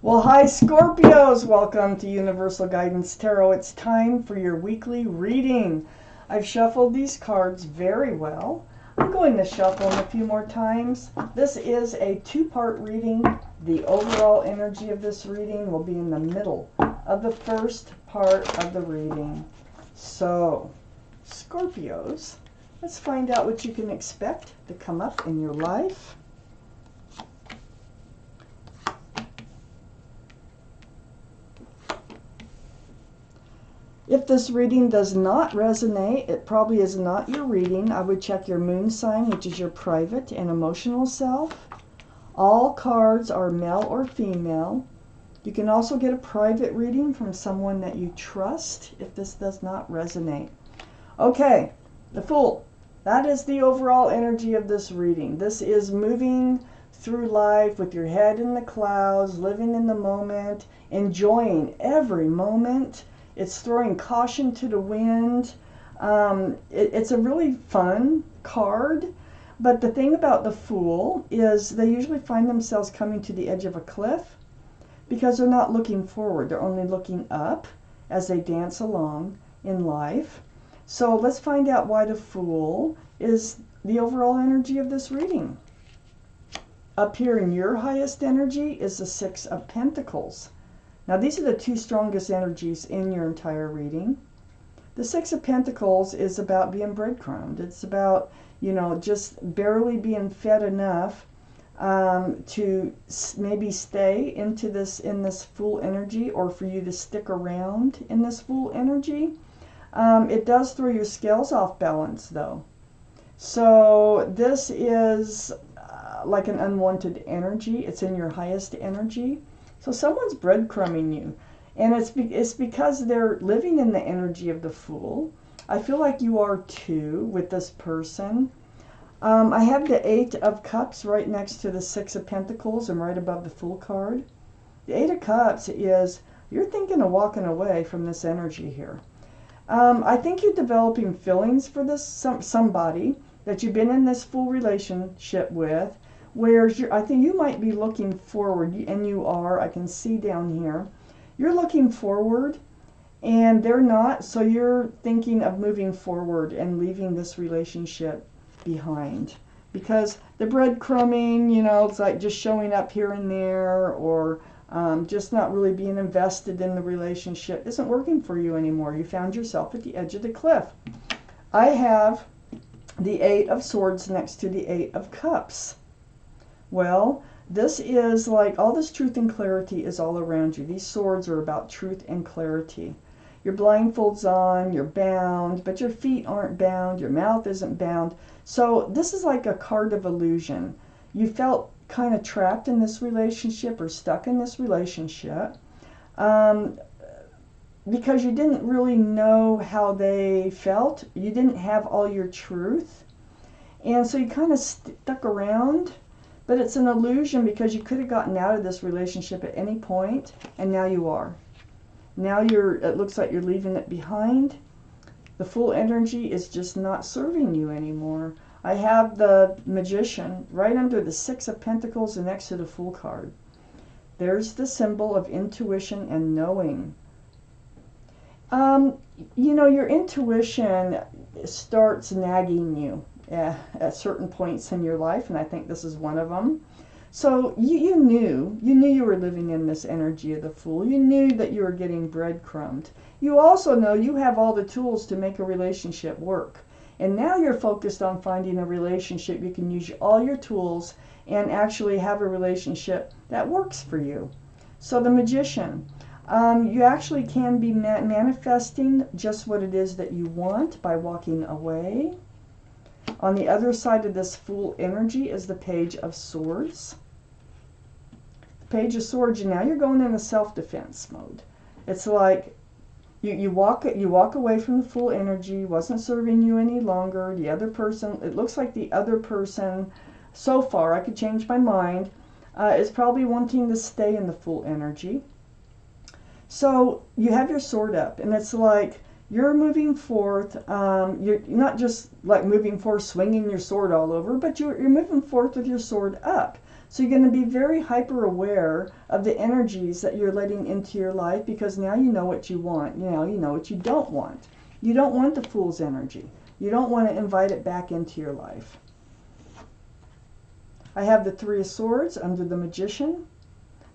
Well, hi Scorpios, welcome to Universal Guidance Tarot. It's time for your weekly reading. I've shuffled these cards very well. I'm going to shuffle them a few more times. This is a two-part reading. The overall energy of this reading will be in the middle of the first part of the reading. So, Scorpios, let's find out what you can expect to come up in your life. If this reading does not resonate, it probably is not your reading. I would check your moon sign, which is your private and emotional self. All cards are male or female. You can also get a private reading from someone that you trust if this does not resonate. Okay, the Fool. That is the overall energy of this reading. This is moving through life with your head in the clouds, living in the moment, enjoying every moment. It's throwing caution to the wind. It's a really fun card. But the thing about the Fool is they usually find themselves coming to the edge of a cliff because they're not looking forward. They're only looking up as they dance along in life. So let's find out why the Fool is the overall energy of this reading. Up here in your highest energy is the Six of Pentacles. Now, these are the two strongest energies in your entire reading. The Six of Pentacles is about being breadcrumbed. It's about, just barely being fed enough to maybe stay in this Fool energy, or for you to stick around in this Fool energy. It does throw your scales off balance, though. So this is like an unwanted energy. It's in your highest energy. So someone's breadcrumbing you, and it's because they're living in the energy of the Fool. I feel like you are too with this person. I have the Eight of Cups right next to the Six of Pentacles and right above the Fool card. The Eight of Cups is, you're thinking of walking away from this energy here. I think you're developing feelings for this somebody that you've been in this Fool relationship with, where I think you might be looking forward, and you are, I can see down here. You're looking forward, and they're not, so you're thinking of moving forward and leaving this relationship behind. Because the breadcrumbing, it's like just showing up here and there, or just not really being invested in the relationship isn't working for you anymore. You found yourself at the edge of the cliff. I have the Eight of Swords next to the Eight of Cups. Well, this is like all this truth and clarity is all around you. These swords are about truth and clarity. Your blindfold's on, you're bound, but your feet aren't bound, your mouth isn't bound. So this is like a card of illusion. You felt kind of trapped in this relationship or stuck in this relationship because you didn't really know how they felt. You didn't have all your truth. And so you kind of stuck around. But it's an illusion because you could have gotten out of this relationship at any point, and now you are. Now it looks like you're leaving it behind. The Fool energy is just not serving you anymore. I have the Magician right under the Six of Pentacles and next to the Fool card. There's the symbol of intuition and knowing. Your intuition starts nagging you at certain points in your life, and I think this is one of them. So you knew you were living in this energy of the Fool. You knew that you were getting breadcrumbed. You also know you have all the tools to make a relationship work. And now you're focused on finding a relationship. You can use all your tools and actually have a relationship that works for you. So the Magician, you actually can be manifesting just what it is that you want by walking away. On the other side of this Fool energy is the Page of Swords. The Page of Swords, now you're going in a self-defense mode. It's like you walk away from the Fool energy, wasn't serving you any longer. The other person, it looks like the other person, so far, I could change my mind, is probably wanting to stay in the Fool energy. So you have your sword up, and it's like you're moving forth. You're not just like moving forth, swinging your sword all over, but you're moving forth with your sword up. So you're going to be very hyper aware of the energies that you're letting into your life, because now you know what you want. Now you know what you don't want. You don't want the Fool's energy. You don't want to invite it back into your life. I have the Three of Swords under the Magician.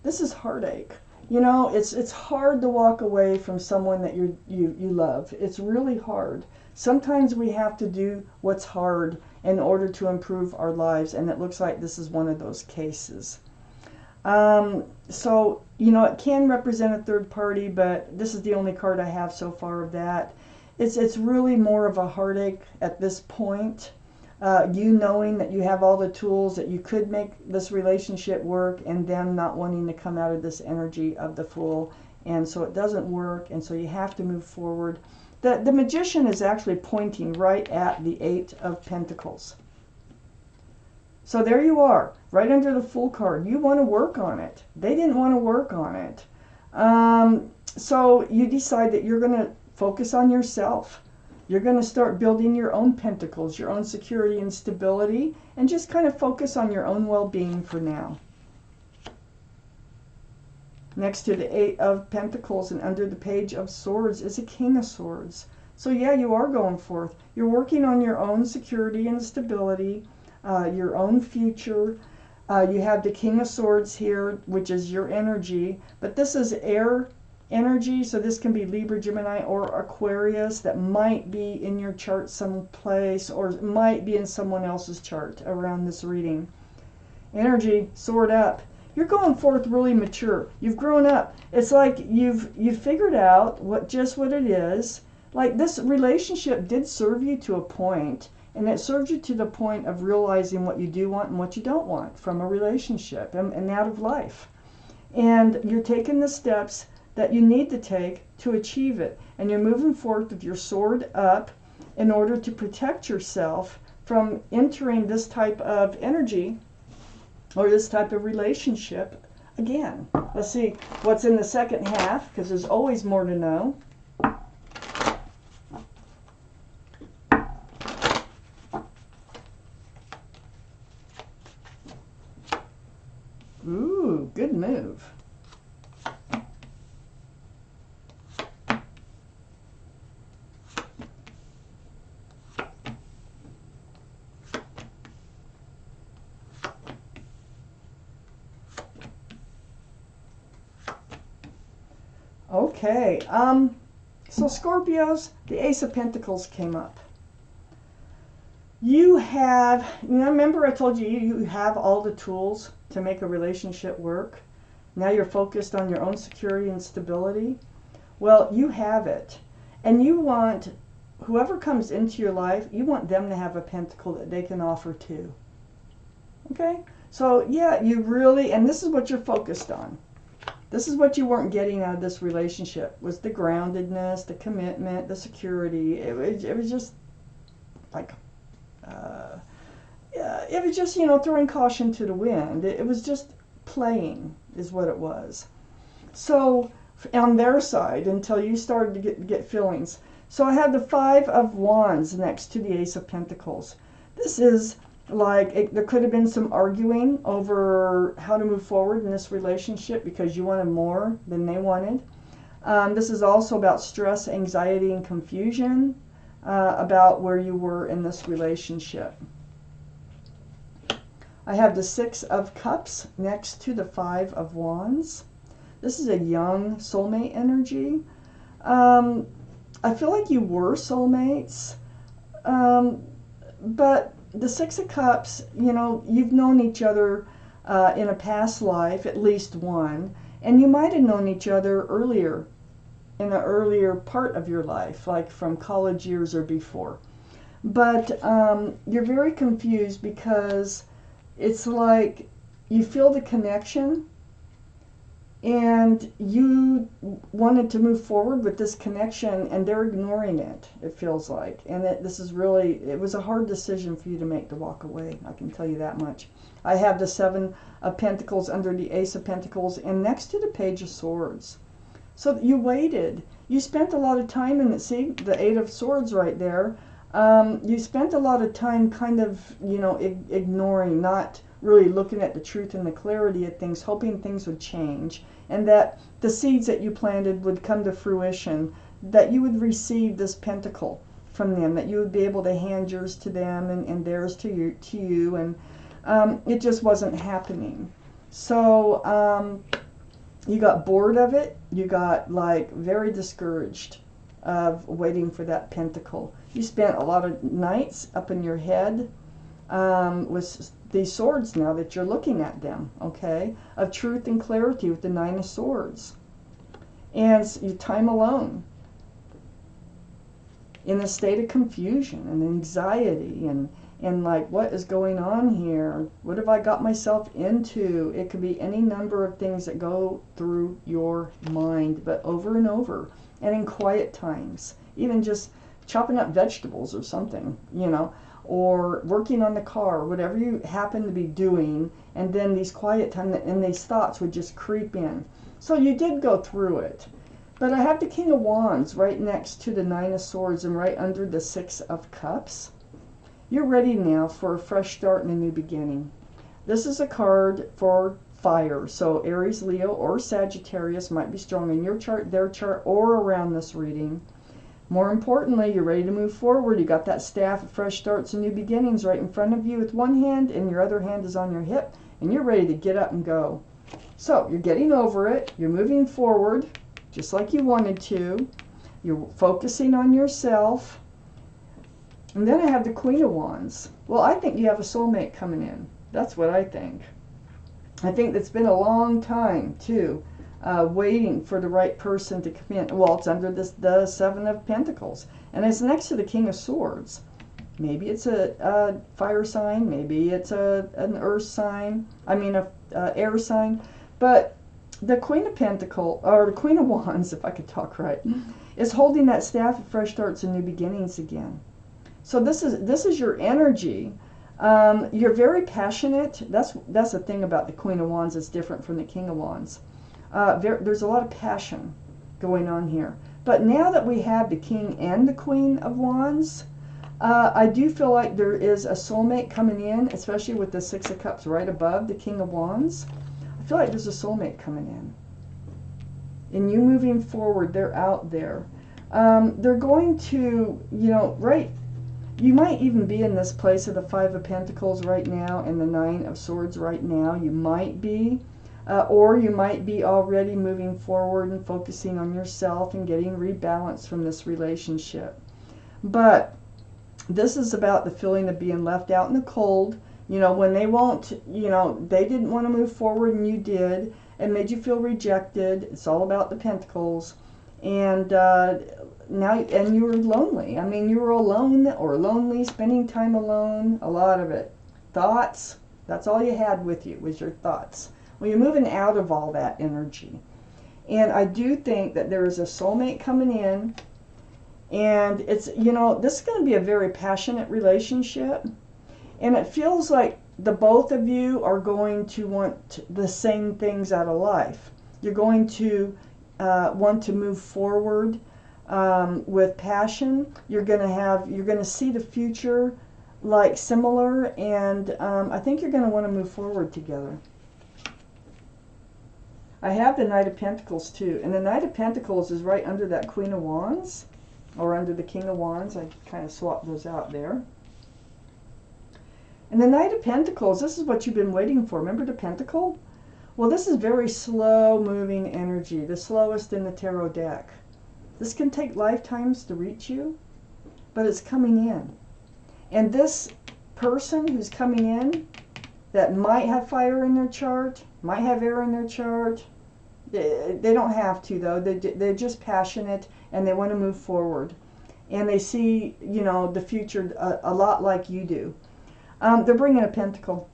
This is heartache. You know, it's hard to walk away from someone that you love. It's really hard. Sometimes we have to do what's hard in order to improve our lives, and it looks like this is one of those cases. So, you know, it can represent a third party, but this is the only card I have so far of that. It's really more of a heartache at this point. You knowing that you have all the tools, that you could make this relationship work, and them not wanting to come out of this energy of the Fool, and so it doesn't work, and so you have to move forward. The Magician is actually pointing right at the Eight of Pentacles. So there you are, right under the Fool card. You want to work on it. They didn't want to work on it. So you decide that you're going to focus on yourself. You're going to start building your own pentacles, your own security and stability, and just kind of focus on your own well-being for now. Next to the Eight of Pentacles and under the Page of Swords is a King of Swords. So yeah, you are going forth. You're working on your own security and stability, your own future. You have the King of Swords here, which is your energy, but this is air energy, so this can be Libra, Gemini, or Aquarius that might be in your chart someplace, or might be in someone else's chart around this reading. Energy, sword up. You're going forth really mature. You've grown up. It's like you've figured out what it is. Like, this relationship did serve you to a point, and it served you to the point of realizing what you do want and what you don't want from a relationship and out of life. And you're taking the steps that you need to take to achieve it. And you're moving forward with your sword up in order to protect yourself from entering this type of energy or this type of relationship again. Let's see what's in the second half, because there's always more to know. Ooh, good move. Okay, so Scorpios, the Ace of Pentacles came up. You have, remember I told you, you have all the tools to make a relationship work. Now you're focused on your own security and stability. Well, you have it. And you want, whoever comes into your life, you want them to have a pentacle that they can offer too. Okay? So yeah, you really, and this is what you're focused on. This is what you weren't getting out of this relationship, was the groundedness, the commitment, the security. It was just like, it was just, throwing caution to the wind. It was just playing is what it was. So on their side, until you started to get feelings. So I had the Five of Wands next to the Ace of Pentacles. This is like, there could have been some arguing over how to move forward in this relationship because you wanted more than they wanted. This is also about stress, anxiety, and confusion about where you were in this relationship. I have the Six of Cups next to the Five of Wands. This is a young soulmate energy. I feel like you were soulmates, but the Six of Cups, you've known each other in a past life, at least one, and you might have known each other earlier, in an earlier part of your life, like from college years or before. But you're very confused because it's like you feel the connection, and you wanted to move forward with this connection, and they're ignoring it, it feels like. And this is really, it was a hard decision for you to make, to walk away. I can tell you that much. I have the Seven of Pentacles under the Ace of Pentacles and next to the Page of Swords. So you waited. You spent a lot of time in it. See, the Eight of Swords right there. You spent a lot of time kind of, ignoring, not really looking at the truth and the clarity of things, hoping things would change, and that the seeds that you planted would come to fruition, that you would receive this pentacle from them, that you would be able to hand yours to them and theirs to you, and it just wasn't happening. So you got bored of it. You got like very discouraged of waiting for that pentacle. You spent a lot of nights up in your head with these swords now that you're looking at them, okay, of truth and clarity with the Nine of Swords. And your time alone in a state of confusion and anxiety and like, what is going on here? What have I got myself into? It could be any number of things that go through your mind, but over and over, and in quiet times, even just chopping up vegetables or something, you know, or working on the car, whatever you happen to be doing, and then these quiet times, and these thoughts would just creep in. So you did go through it. But I have the King of Wands right next to the Nine of Swords and right under the Six of Cups. You're ready now for a fresh start and a new beginning. This is a card for fire. So Aries, Leo, or Sagittarius might be strong in your chart, their chart, or around this reading. More importantly, you're ready to move forward. You got that staff of fresh starts and new beginnings right in front of you with one hand, and your other hand is on your hip, and you're ready to get up and go. So you're getting over it. You're moving forward just like you wanted to. You're focusing on yourself. And then I have the Queen of Wands. Well, I think you have a soulmate coming in. That's what I think. I think it's been a long time, too, waiting for the right person to come in. Well, it's under the Seven of Pentacles. And it's next to the King of Swords. Maybe it's a fire sign. Maybe it's an earth sign. I mean, a air sign. But the Queen of Pentacles, or the Queen of Wands, if I could talk right, is holding that staff of fresh starts and new beginnings again. So this is your energy. You're very passionate. That's the thing about the Queen of Wands that's different from the King of Wands. There's a lot of passion going on here. But now that we have the King and the Queen of Wands, I do feel like there is a soulmate coming in, especially with the Six of Cups right above the King of Wands. I feel like there's a soulmate coming in. And you moving forward, they're out there. They're going to, you might even be in this place of the Five of Pentacles right now and the Nine of Swords right now. You might be. Or you might be already moving forward and focusing on yourself and getting rebalanced from this relationship. But this is about the feeling of being left out in the cold. When they won't, they didn't want to move forward and you did. It made you feel rejected. It's all about the Pentacles. And and you were lonely. I mean, you were alone or lonely, spending time alone, a lot of it. Thoughts, that's all you had with you, was your thoughts. Well, you're moving out of all that energy. And I do think that there is a soulmate coming in. And it's, this is going to be a very passionate relationship. And it feels like the both of you are going to want the same things out of life. You're going to want to move forward with passion. You're going to see the future like similar. And I think you're going to want to move forward together. I have the Knight of Pentacles too. And the Knight of Pentacles is right under that Queen of Wands. Or under the King of Wands. I kind of swapped those out there. And the Knight of Pentacles, this is what you've been waiting for. Remember the Pentacle? Well, this is very slow-moving energy. The slowest in the tarot deck. This can take lifetimes to reach you. But it's coming in. And this person who's coming in that might have fire in their chart, might have air in their chart. They don't have to, though. They're just passionate and they want to move forward. And they see, the future a lot like you do. They're bringing a pentacle.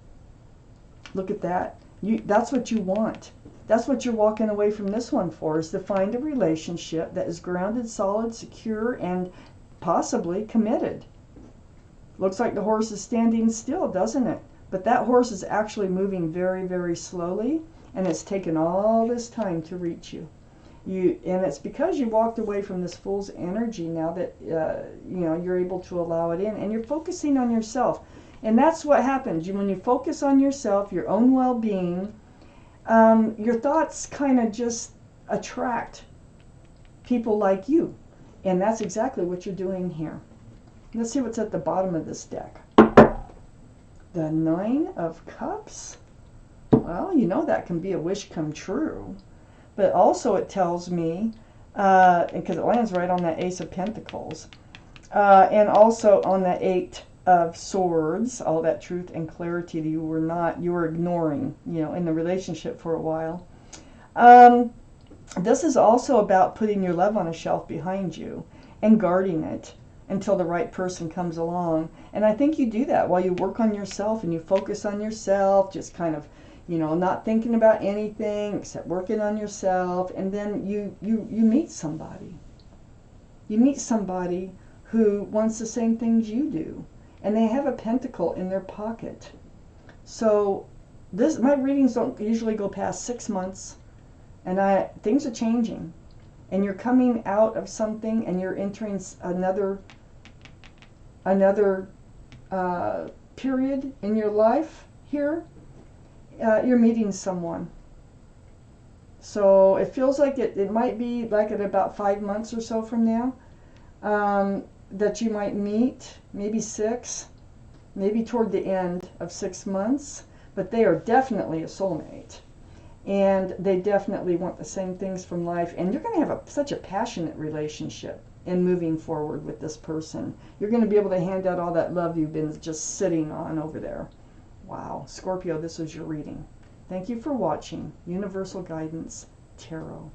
Look at that. That's what you want. That's what you're walking away from this one for, is to find a relationship that is grounded, solid, secure, and possibly committed. Looks like the horse is standing still, doesn't it? But that horse is actually moving very, very slowly, and it's taken all this time to reach you. And it's because you walked away from this Fool's energy now that you're able to allow it in, and you're focusing on yourself. And that's what happens. When you focus on yourself, your own well-being, your thoughts kind of just attract people like you. And that's exactly what you're doing here. Let's see what's at the bottom of this deck. The Nine of Cups. Well, you know that can be a wish come true. But also it tells me, because it lands right on that Ace of Pentacles, and also on the Eight of Swords, all that truth and clarity that you were ignoring, in the relationship for a while. This is also about putting your love on a shelf behind you and guarding it until the right person comes along. And I think you do that while you work on yourself and you focus on yourself, just kind of, not thinking about anything except working on yourself. And then you meet somebody. You meet somebody who wants the same things you do. And they have a pentacle in their pocket. So my readings don't usually go past 6 months. And things are changing. And you're coming out of something and you're entering another period in your life here. You're meeting someone. So it feels like it might be like at about 5 months or so from now that you might meet, maybe 6, maybe toward the end of 6 months. But they are definitely a soulmate. And they definitely want the same things from life. And you're going to have such a passionate relationship in moving forward with this person. You're going to be able to hand out all that love you've been just sitting on over there. Wow. Scorpio, this was your reading. Thank you for watching. Universal Guidance Tarot.